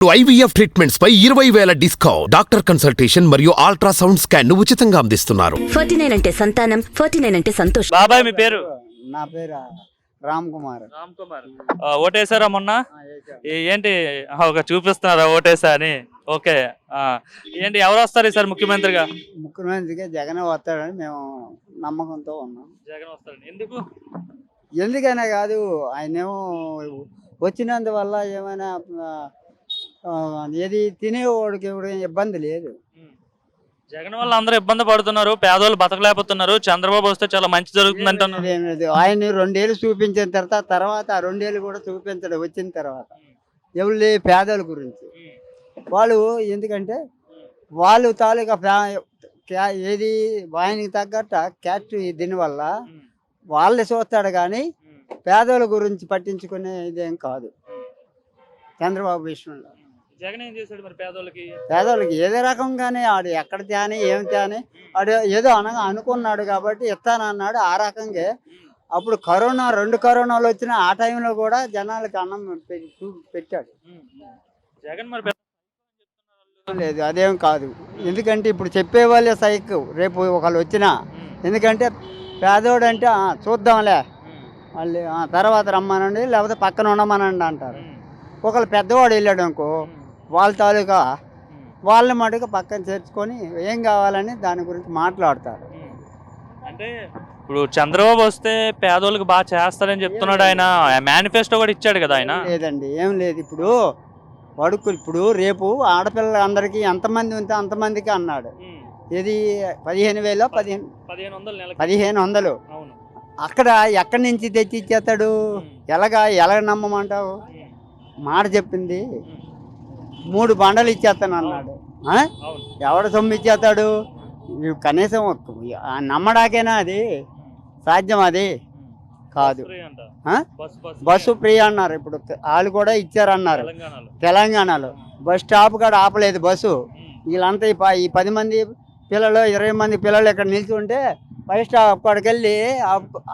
IVF treatments పై 20,000 discount. Doctor consultation మరియు ultrasound scan ఉచితంగా అందిస్తున్నారు. 49 అంటే సంతానం, 49 అంటే సంతోషం. బాబాయ్ మీ పేరు? నా పేరు రామ్ కుమార్. ఓటేసారా మొన్న? ఏంటి ఒక చూపిస్తున్నారా ఓటేసా అని? ఓకే. ఏంటి ఎవరు వస్తారు ఈసారి ముఖ్యమంత్రిగా? ముఖ్యమంత్రిగా జగన్ వస్తాడని మేము నమ్మకంతో ఉన్నాం. జగన్ వస్తాడు. ఎందుకు? ఎందుకనే కాదు, ఆయనేమో వచ్చినందువల్ల ఏమైనా ఏది తినేవాడికి ఇబ్బంది లేదు. జగన్ వల్ల అందరూ ఇబ్బంది పడుతున్నారు, పేదవాళ్ళు బతకలేకపోతున్నారు. చంద్రబాబు వస్తే చాలా మంచి జరుగుతుంది అంటున్నారు. ఆయన 2 ఏళ్ళు చూపించిన తర్వాత ఆ 2 ఏళ్ళు కూడా చూపించడం వచ్చిన తర్వాత ఎవరు పేదల గురించి వాళ్ళు, ఎందుకంటే వాళ్ళు తాలూకా ఏది ఆయనకి తగ్గట్ట క్యాస్ట్ దీనివల్ల వాళ్ళే చూస్తాడు కానీ పేదల గురించి పట్టించుకునే ఇదేం కాదు చంద్రబాబు విషయంలో. జగన్ ఏం చేశాడు మరి పేదోళ్ళకి? పేదవాళ్ళకి ఏదో రకంగానే ఆడు ఎక్కడ తేని ఏమి తేని ఆడు ఏదో అనుకున్నాడు కాబట్టి ఇస్తానన్నాడు. ఆ రకంగా అప్పుడు కరోనా 2 కరోనాలు వచ్చిన ఆ టైంలో కూడా జనాలకి అన్నం పెట్టాడు. జగన్ మరి లేదు అదేం కాదు, ఎందుకంటే ఇప్పుడు చెప్పేవాళ్ళే సైక్ రేపు ఒకళ్ళు వచ్చినా. ఎందుకంటే పేదోడు అంటే చూద్దాంలే మళ్ళీ తర్వాత రమ్మనండి లేకపోతే పక్కన ఉండమనండి అంటారు. ఒకళ్ళు పెద్దవాడు వెళ్ళాడు అనుకో, వాళ్ళ తాలూకా వాళ్ళ మటుకు పక్కన చేర్చుకొని ఏం కావాలని దాని గురించి మాట్లాడతారు. అంటే ఇప్పుడు చంద్రబాబు వస్తే పేదోళ్ళకి బాగా చేస్తారని చెప్తున్నాడు ఆయన. మేనిఫెస్టో కూడా ఇచ్చాడు కదా ఆయన. లేదండి ఏం లేదు. ఇప్పుడు రేపు ఆడపిల్లల అందరికీ ఎంతమంది ఉంటే అంతమందికి అన్నాడు. ఇది 15,000 1,500 అక్కడ ఎక్కడి నుంచి తెచ్చి ఇచ్చేస్తాడు? ఎలాగ నమ్మమంటావు? మాట చెప్పింది 3 బండలు ఇచ్చేస్తాను అన్నాడు. ఎవడ సొమ్ము ఇచ్చేస్తాడు? కనీసం నమ్మడాకేనా అది సాధ్యం? అది కాదు. బస్సు ఫ్రీ అన్నారు, ఇప్పుడు వాళ్ళు కూడా ఇచ్చారన్నారు. తెలంగాణలో బస్ స్టాప్ కాడ ఆపలేదు బస్సు. వీళ్ళంతా ఈ 10 మంది పిల్లలు 20 మంది పిల్లలు ఇక్కడ నిలిచి ఉంటే బస్ స్టాప్ కాడికి వెళ్ళి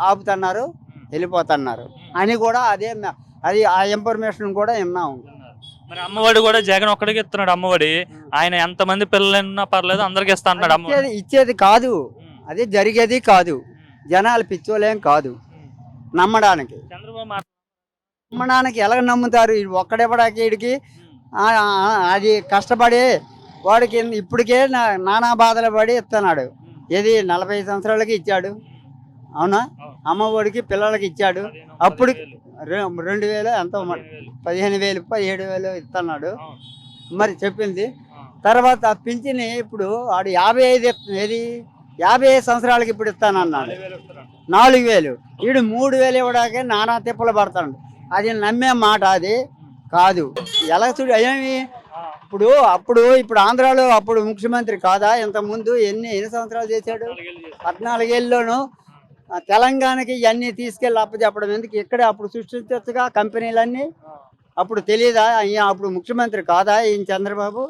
ఆపుతున్నారు, వెళ్ళిపోతున్నారు అని కూడా అది ఆ ఇన్ఫర్మేషన్ కూడా విన్నాము. మరి అమ్మఒడి కూడా జగన్ ఒక్కడికి ఇస్తున్నాడు. అమ్మఒడి ఆయన ఎంతమంది పిల్లలైనా పర్లేదు అందరికి ఇస్తా అంటాడు. ఇచ్చేది కాదు, అది జరిగేది కాదు. జనాలు పిచ్చోలేం కాదు నమ్మడానికి. నమ్మడానికి ఎలా నమ్ముతారు? ఒక్కడెవడానికి వీడికి అది కష్టపడి వాడికి ఇప్పటికే నానా బాధలు పడి ఇస్తున్నాడు. ఏది 40 సంవత్సరాలకి ఇచ్చాడు, అవునా? అమ్మఒడికి పిల్లలకి ఇచ్చాడు. అప్పుడు 2,000 ఎంతో 15,000 17,000 ఇస్తున్నాడు. మరి చెప్పింది తర్వాత పింఛని ఇప్పుడు వాడు 55 సంవత్సరాలకి ఇప్పుడు ఇస్తానన్నాడు. 4,000 వీడు 3,000 ఇవ్వడాకే నానా తిప్పలు పడతాడు. అది నమ్మే మాట అది కాదు. ఎలా చూడు ఏమి ఇప్పుడు ఆంధ్రాలో అప్పుడు ముఖ్యమంత్రి కాదా? ఇంతకుముందు ఎన్ని సంవత్సరాలు చేశాడు? 14 ఏళ్ళలోనూ తెలంగాణకి ఇవన్నీ తీసుకెళ్ళి అప్పచెప్పడం ఎందుకు? ఇక్కడే అప్పుడు సృష్టించచ్చుగా కంపెనీలన్నీ. అప్పుడు తెలియదా? అప్పుడు ముఖ్యమంత్రి కాదా ఈయన చంద్రబాబు?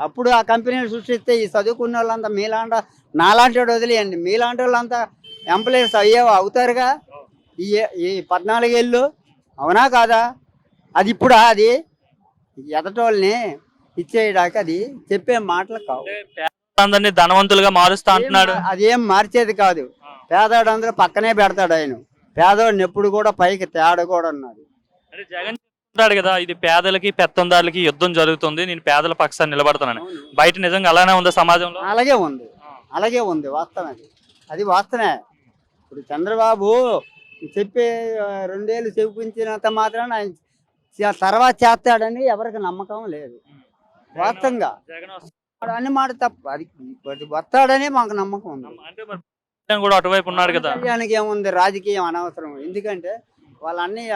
అప్పుడు ఆ కంపెనీలు సృష్టిస్తే ఈ చదువుకున్న వాళ్ళంతా నాలాంటి వాడు వదిలేయండి, మీలాంటి వాళ్ళంతా ఎంప్లాయీస్ అవుతారుగా ఈ 14 ఏళ్ళు, అవునా కాదా? అది ఇప్పుడు అది ఎదటోళ్ళని ఇచ్చేయడానికి అది చెప్పే మాటలు కావు. అందరినీ ధనవంతులుగా మారుస్తా అంటున్నాడు. అదేం మార్చేది కాదు. పేదవాడు అందరూ పక్కనే పెడతాడు ఆయన. పేదవాడిని ఎప్పుడు కూడా పైకి తేడా కూడా అన్నాడు. అంటే జగన్ చెప్తాడు కదా, ఇది పేదలకి పెత్తందారులకి యుద్ధం జరుగుతుంది, నేను పేదల పక్షాన్ని నిలబడతానని. బయట నిజంగా అలానే ఉంది సమాజంలో? అలాగే ఉంది వాస్తవం. అది వాస్తవమే. ఇప్పుడు చంద్రబాబు చెప్పే 2 ఏళ్ళు చూపించినంత మాత్రాన ఆయన తర్వాత చేస్తాడని ఎవరికి నమ్మకం లేదు. వాస్తవంగా అన్ని మాట తప్ప, అది వస్తాడని మాకు నమ్మకం ఉంది. కూడా అటువైపు ఉన్నాడు కదా. కళ్యాణ్కి ఏముంది? రాజకీయం అనవసరం. ఎందుకంటే వాళ్ళ అన్నయ్య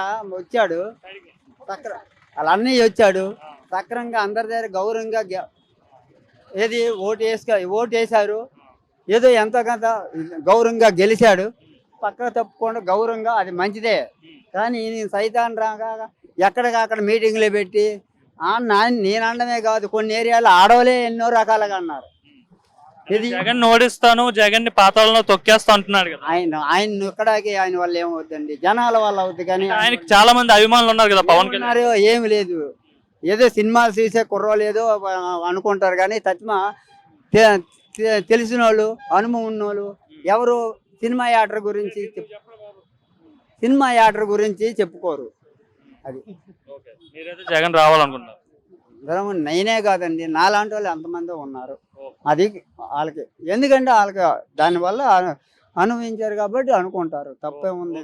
వచ్చాడు, సక్రంగా అందరి దగ్గర గౌరవంగా ఏది ఓటు వేశారు, ఏదో ఎంతో కొంత గౌరవంగా గెలిచాడు. పక్కన తప్పుకుండా గౌరవంగా అది మంచిదే. కానీ నేను సైతాన్ రాగా ఎక్కడికక్కడ మీటింగ్లు పెట్టి నేను అనడమే కాదు, కొన్ని ఏరియాలో ఆడవలే ఎన్నో రకాలుగా అన్నారు. జగన్ ఓడిస్తాను, జగన్ ని పాతాళంలో తొక్కేస్తా అంటున్నాడు కదా. ఆయన ఎక్కడికి ఆయన వల్ల ఏమవుతుంది? జనాల వల్ల అవుతుంది. కానీ ఆయనకి చాలా మంది అభిమానులు ఉన్నారు కదా పవన్ కళ్యాణ్. ఏమి లేదు. ఏదో సినిమాలు తీసే కుర్రోళ్ళు ఏదో అనుకుంటారు కానీ తత్మ తెలిసిన వాళ్ళు అనుభవం ఉన్నోళ్ళు ఎవరు సినిమా యాక్టర్ గురించి చెప్పుకోరు. అది మీరైతే జగన్ రావాలనుకుంటున్నారు. నేనే కాదండి, నాలాంటి వాళ్ళు ఎంతమంది ఉన్నారు. అది వాళ్ళకి ఎందుకంటే వాళ్ళకి దానివల్ల అనుభవించారు కాబట్టి అనుకుంటారు. తప్పేముంది.